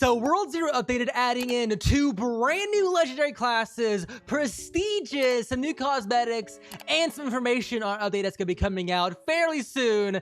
So World Zero updated, adding in 2 brand new legendary classes, prestiges, some new cosmetics, and some information on an update that's going to be coming out fairly soon.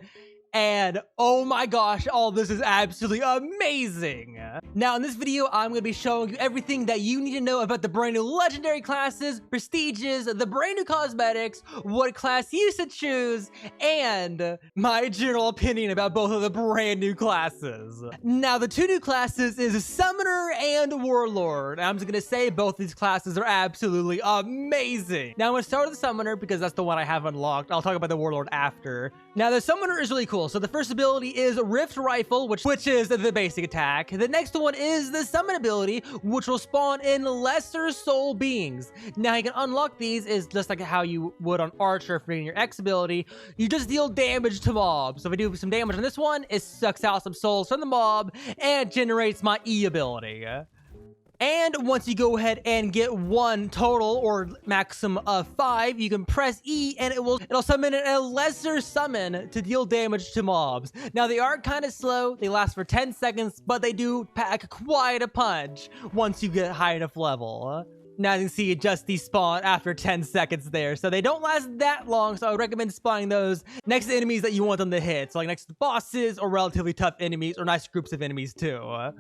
And oh my gosh, all this is absolutely amazing. Now in this video, I'm going to be showing you everything that you need to know about the brand new legendary classes, prestiges, the brand new cosmetics, what class you should choose, and my general opinion about both of the brand new classes. Now the 2 new classes is Summoner and Warlord. I'm just going to say both these classes are absolutely amazing. Now I'm going to start with the Summoner because that's the one I have unlocked. I'll talk about the Warlord after. Now the Summoner is really cool. So the first ability is Rift Rifle, which is the basic attack. The next one is the Summon ability, which will spawn in lesser soul beings. Now you can unlock these is just like how you would on Archer for your X ability. You just deal damage to mobs. So if I do some damage on this one, it sucks out some souls from the mob and generates my E ability. And once you go ahead and get 1 total or maximum of 5, you can press E and it'll summon a lesser summon to deal damage to mobs. Now they are kind of slow. They last for 10 seconds, but they do pack quite a punch once you get high enough level. Now you can see it just despawn after 10 seconds there. So they don't last that long. So I would recommend spawning those next to enemies that you want them to hit. So like next to bosses or relatively tough enemies or nice groups of enemies too.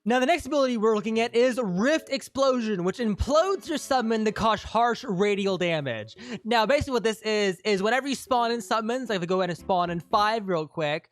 Now, the next ability we're looking at is Rift Explosion, which implodes your summon to cause harsh radial damage. Now, basically what this is whenever you spawn in summons, like if I go ahead and spawn in 5 real quick,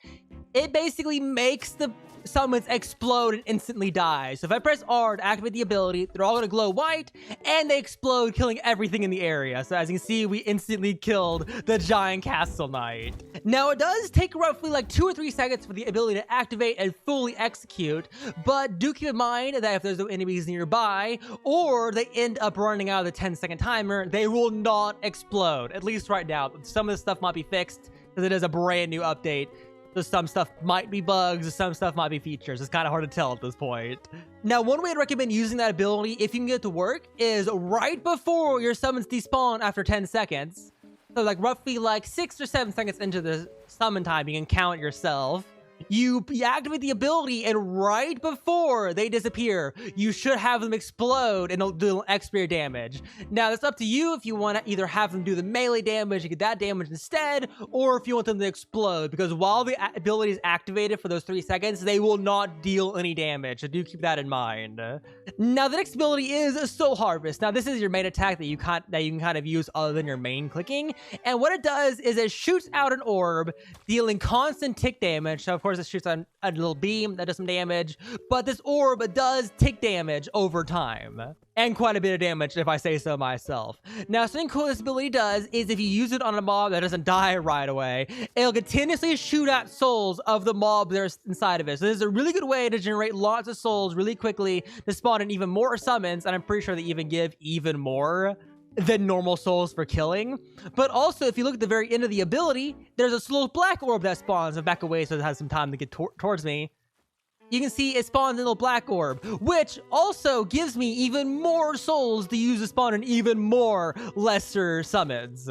it basically makes the summons explode and instantly die. So if I press R to activate the ability, they're all going to glow white, and they explode, killing everything in the area. So as you can see, we instantly killed the giant castle knight. Now, it does take roughly like 2 or 3 seconds for the ability to activate and fully execute, but do keep in mind that if there's no enemies nearby, or they end up running out of the 10-second timer, they will not explode, at least right now. Some of this stuff might be fixed, because it is a brand new update. So some stuff might be bugs, some stuff might be features. It's kind of hard to tell at this point. Now, one way I'd recommend using that ability, if you can get it to work, is right before your summons despawn after 10 seconds. So like roughly like 6 or 7 seconds into the summon time, you can count yourself. You activate the ability, and right before they disappear, you should have them explode and they'll do extra damage. Now, that's up to you if you want to either have them do the melee damage and get that damage instead, or if you want them to explode, because while the ability is activated for those 3 seconds, they will not deal any damage. So do keep that in mind. Now, the next ability is Soul Harvest. Now, this is your main attack that you can kind of use other than your main clicking. And what it does is it shoots out an orb, dealing constant tick damage. So, of course, it shoots a little beam that does some damage, but this orb does tick damage over time, and quite a bit of damage if I say so myself. Now, something cool this ability does is if you use it on a mob that doesn't die right away, it'll continuously shoot out souls of the mob that's inside of it. So this is a really good way to generate lots of souls really quickly to spawn in even more summons, and I'm pretty sure they even give even more than normal souls for killing. But also, if you look at the very end of the ability, there's a slow black orb that spawns. I'll back away so it has some time to get towards me. You can see it spawns a little black orb, which also gives me even more souls to use to spawn in even more lesser summons.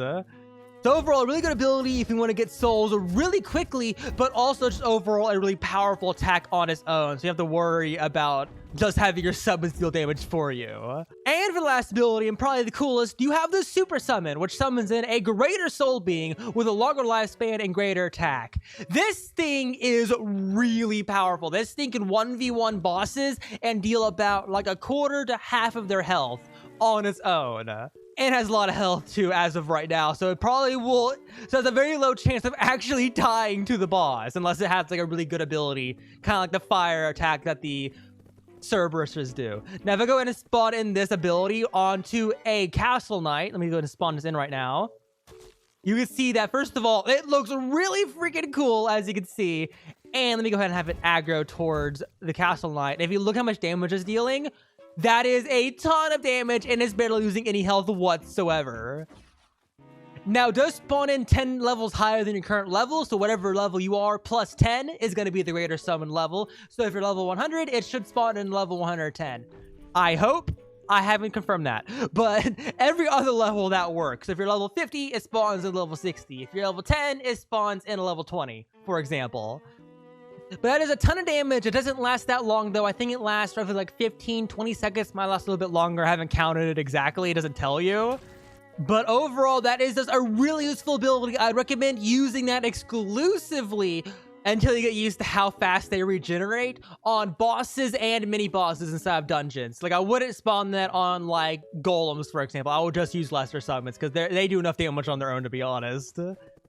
So overall, a really good ability if you want to get souls really quickly, but also just overall a really powerful attack on its own. So you have to worry about just having your summons deal damage for you. And for the last ability, and probably the coolest, you have the Super Summon, which summons in a greater soul being with a longer lifespan and greater attack. This thing is really powerful. This thing can 1v1 bosses and deal about like a quarter to half of their health on its own. And has a lot of health too as of right now, so it probably will, so there's a very low chance of actually dying to the boss unless it has like a really good ability, kind of like the fire attack that the Cerberusers do. Now if I go ahead and spawn in this ability onto a castle knight, let me go ahead and spawn this in right now. You can see that first of all, it looks really freaking cool, as you can see. And let me go ahead and have it aggro towards the castle knight. And if you look how much damage it's dealing, that is a ton of damage, and it's barely losing any health whatsoever. Now, it does spawn in 10 levels higher than your current level, so whatever level you are, plus 10 is going to be the greater summon level. So if you're level 100, it should spawn in level 110. I hope. I haven't confirmed that, but every other level that works. If you're level 50, it spawns in level 60. If you're level 10, it spawns in a level 20, for example. But that is a ton of damage. It doesn't last that long, though. I think it lasts roughly like 15, 20 seconds. Might last a little bit longer. I haven't counted it exactly. It doesn't tell you. But overall, that is just a really useful ability. I'd recommend using that exclusively until you get used to how fast they regenerate on bosses and mini bosses inside of dungeons. Like, I wouldn't spawn that on, like, golems, for example. I would just use lesser summons because they do enough damage on their own, to be honest.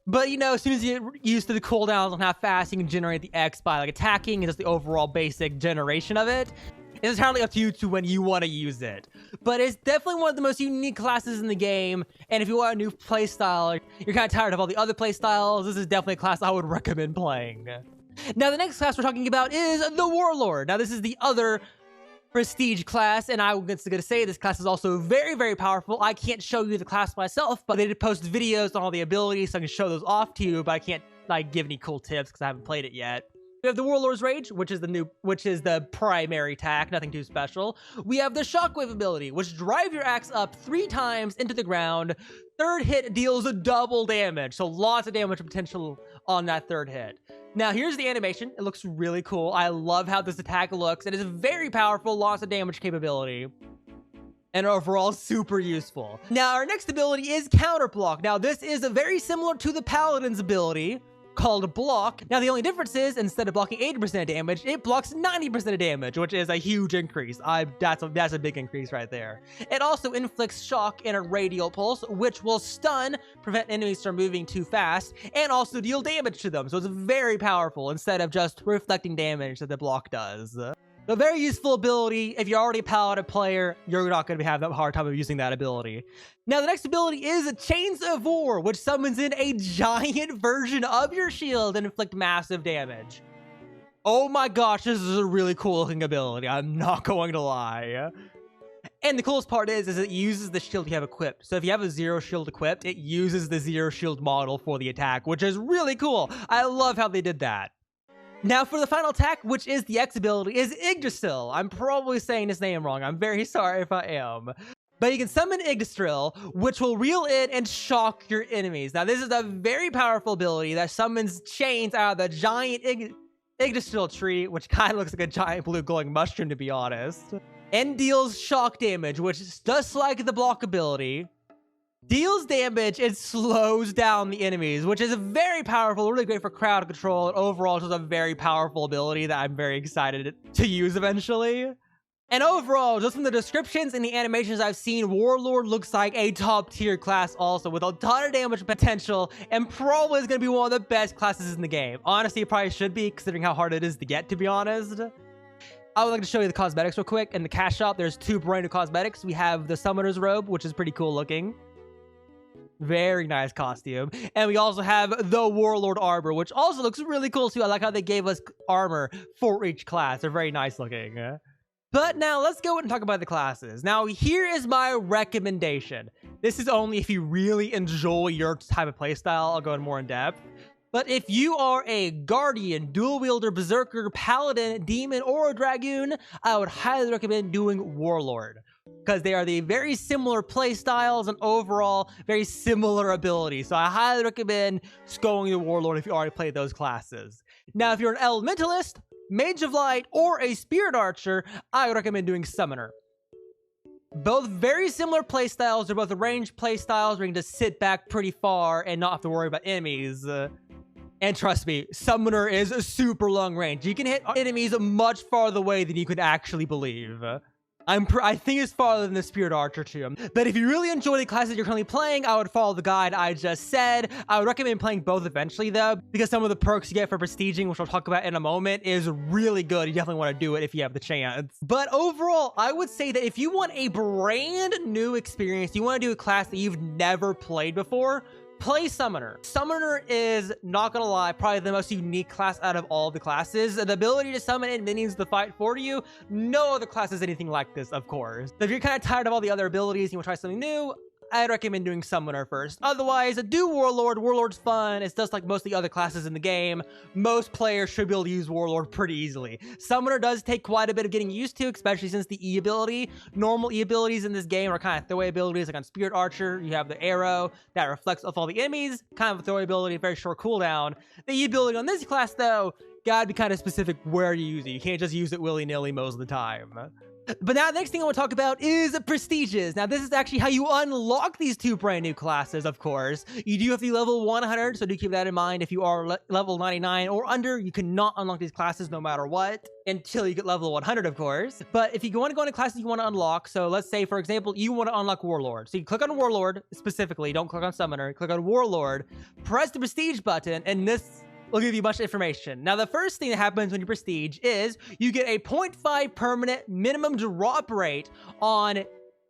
But, you know, as soon as you get used to the cooldowns on how fast you can generate the X by, like, attacking and just the overall basic generation of it, it's entirely up to you to when you want to use it. But it's definitely one of the most unique classes in the game, and if you want a new playstyle, you're kind of tired of all the other playstyles, this is definitely a class I would recommend playing. Now, the next class we're talking about is the Warlord. Now, this is the other prestige class, and I'm just gonna say this class is also very, very powerful. I can't show you the class myself, but they did post videos on all the abilities, so I can show those off to you, but I can't, like, give any cool tips because I haven't played it yet. We have the Warlord's Rage, which is the primary attack, nothing too special. We have the Shockwave ability, which drive your axe up 3 times into the ground. Third hit deals double damage, so lots of damage potential on that third hit. Now, here's the animation. It looks really cool. I love how this attack looks. It is very powerful, lots of damage capability, and overall super useful. Now, our next ability is Counter Block. Now, this is very similar to the Paladin's ability, called Block. Now, the only difference is, instead of blocking 80% of damage, it blocks 90% of damage, which is a huge increase. That's a big increase right there. It also inflicts shock in a radial pulse, which will stun, prevent enemies from moving too fast, and also deal damage to them. So it's very powerful instead of just reflecting damage that the block does. A very useful ability. If you're already a Paladin player, you're not going to have that hard time of using that ability. Now, the next ability is Chains of War, which summons in a giant version of your shield and inflict massive damage. Oh my gosh, this is a really cool looking ability. I'm not going to lie. And the coolest part is it uses the shield you have equipped. So if you have a zero shield equipped, it uses the zero shield model for the attack, which is really cool. I love how they did that. Now, for the final attack, which is the X ability, is Yggdrasil. I'm probably saying his name wrong. I'm very sorry if I am. But you can summon Yggdrasil, which will reel in and shock your enemies. Now, this is a very powerful ability that summons chains out of the giant Yggdrasil tree, which kind of looks like a giant blue glowing mushroom, to be honest. And deals shock damage, which is just like the block ability. Deals damage and slows down the enemies, which is very powerful, really great for crowd control, and overall just a very powerful ability that I'm very excited to use eventually. And overall, just from the descriptions and the animations I've seen, Warlord looks like a top tier class also, with a ton of damage potential, and probably is going to be one of the best classes in the game. Honestly, it probably should be, considering how hard it is to get, to be honest. I would like to show you the cosmetics real quick. In the cash shop, there's 2 brand new cosmetics. We have the Summoner's Robe, which is pretty cool looking. Very nice costume. And we also have the Warlord armor, which also looks really cool too. I like how they gave us armor for each class. They're very nice looking. But now let's go and talk about the classes. Now, here is my recommendation. This is only if you really enjoy your type of playstyle. I'll go in more in depth. But if you are a Guardian, Dual Wielder, Berserker, Paladin, Demon, or a Dragoon, I would highly recommend doing Warlord, because they are the very similar play styles and overall very similar abilities. So I highly recommend going to Warlord if you already played those classes. Now, if you're an Elementalist, Mage of Light, or a Spirit Archer, I would recommend doing Summoner. Both very similar playstyles. They're both ranged playstyles where you can just sit back pretty far and not have to worry about enemies. And trust me, Summoner is a super long range. You can hit enemies much farther away than you could actually believe. I think it's farther than the Spirit Archer too. But if you really enjoy the classes you're currently playing, I would follow the guide I just said. I would recommend playing both eventually though, because some of the perks you get for prestiging, which I'll talk about in a moment, is really good. You definitely want to do it if you have the chance. But overall, I would say that if you want a brand new experience, you want to do a class that you've never played before, play Summoner. Summoner is, not gonna lie, probably the most unique class out of all the classes. The ability to summon in minions to fight for you, no other class is anything like this, of course. So if you're kind of tired of all the other abilities and you want to try something new, I'd recommend doing Summoner first. Otherwise, do Warlord. Warlord's fun. It's just like most of the other classes in the game. Most players should be able to use Warlord pretty easily. Summoner does take quite a bit of getting used to, especially since the E ability. Normal E abilities in this game are kind of throwaway abilities. Like on Spirit Archer, you have the arrow that reflects off all the enemies. Kind of a throwaway ability, very short cooldown. The E ability on this class, though, gotta be kind of specific where you use it. You can't just use it willy-nilly most of the time. But now the next thing I want to talk about is prestiges. Now this is actually how you unlock these 2 brand new classes, of course. You do have to be level 100, so do keep that in mind. If you are level 99 or under, you cannot unlock these classes no matter what, until you get level 100, of course. But if you want to go into classes you want to unlock, so let's say, for example, you want to unlock Warlord. So you click on Warlord specifically, don't click on Summoner, click on Warlord, press the prestige button, and this will give you much information. Now, the first thing that happens when you prestige is you get a 0.5 permanent minimum drop rate on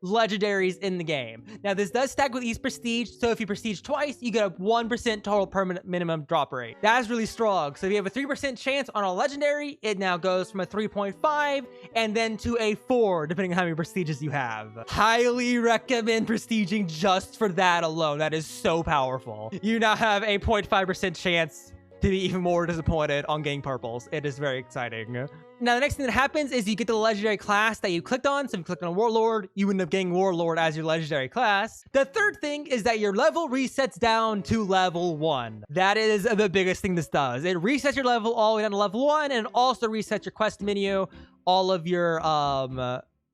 legendaries in the game. Now, this does stack with each prestige, so if you prestige twice, you get a 1% total permanent minimum drop rate. That's really strong. So if you have a 3% chance on a legendary, it now goes from a 3.5 and then to a 4, depending on how many prestiges you have. Highly recommend prestiging just for that alone. That is so powerful. You now have a 0.5% chance to be even more disappointed on getting purples. It is very exciting. Now, the next thing that happens is you get the legendary class that you clicked on. So if you clicked on Warlord, you end up getting Warlord as your legendary class. The third thing is that your level resets down to level 1. That is the biggest thing this does. It resets your level all the way down to level 1, and it also resets your quest menu, all of your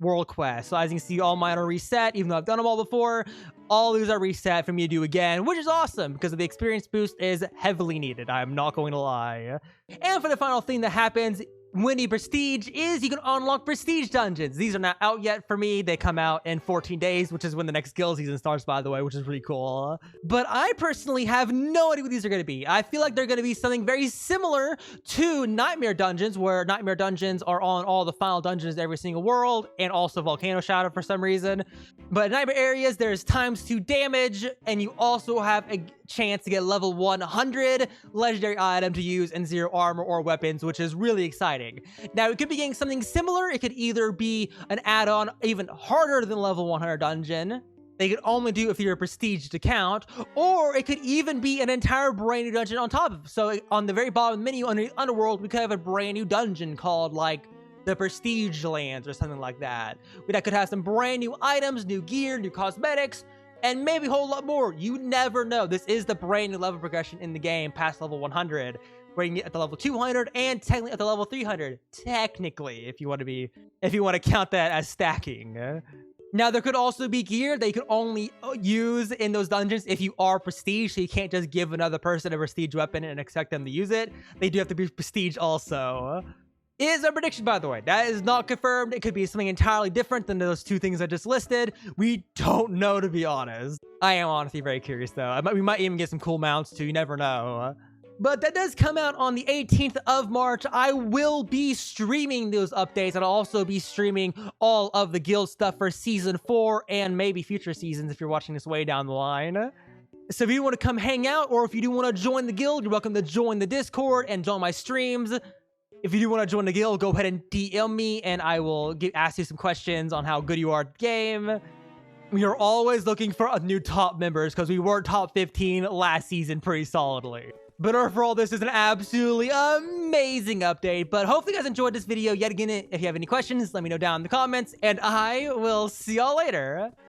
world quests. So as you can see, all mine are reset, even though I've done them all before. All these are reset for me to do again, which is awesome because the experience boost is heavily needed. I'm not going to lie. And for the final thing that happens when you prestige is you can unlock prestige dungeons. These are not out yet for me. They come out in 14 days, which is when the next guild season starts, by the way, which is really cool. But I personally have no idea what these are going to be. I feel like they're going to be something very similar to Nightmare Dungeons, where Nightmare Dungeons are on all the final dungeons in every single world, and also Volcano Shadow for some reason. But in Nightmare areas, there's ×2 damage, and you also have a chance to get level 100 legendary item to use and 0 armor or weapons, which is really exciting. Now, it could be getting something similar. It could either be an add-on even harder than level 100 dungeon. They could only do if you're a prestiged account, or it could even be an entire brand new dungeon on top of it. So on the very bottom menu under the Underworld, we could have a brand new dungeon called like the Prestige Lands or something like that. That could have some brand new items, new gear, new cosmetics, and maybe a whole lot more. You never know. This is the brand new level progression in the game past level 100, where you can get at the level 200 and technically at the level 300. Technically, if you want to count that as stacking. Now, there could also be gear that you can only use in those dungeons if you are prestige, so you can't just give another person a prestige weapon and expect them to use it. They do have to be prestige also. Is a prediction, by the way. That is not confirmed. It could be something entirely different than those 2 things I just listed. We don't know, to be honest. I am honestly very curious, though. We might even get some cool mounts, too. You never know. But that does come out on the 18th of March. I will be streaming those updates, and I'll also be streaming all of the guild stuff for Season 4 and maybe future seasons if you're watching this way down the line. So if you want to come hang out, or if you do want to join the guild, you're welcome to join the Discord and join my streams. If you do want to join the guild, go ahead and DM me, and I will ask you some questions on how good you are at the game. We are always looking for new top members, because we were top 15 last season pretty solidly. But overall, this is an absolutely amazing update. But hopefully you guys enjoyed this video yet again. If you have any questions, let me know down in the comments, and I will see y'all later.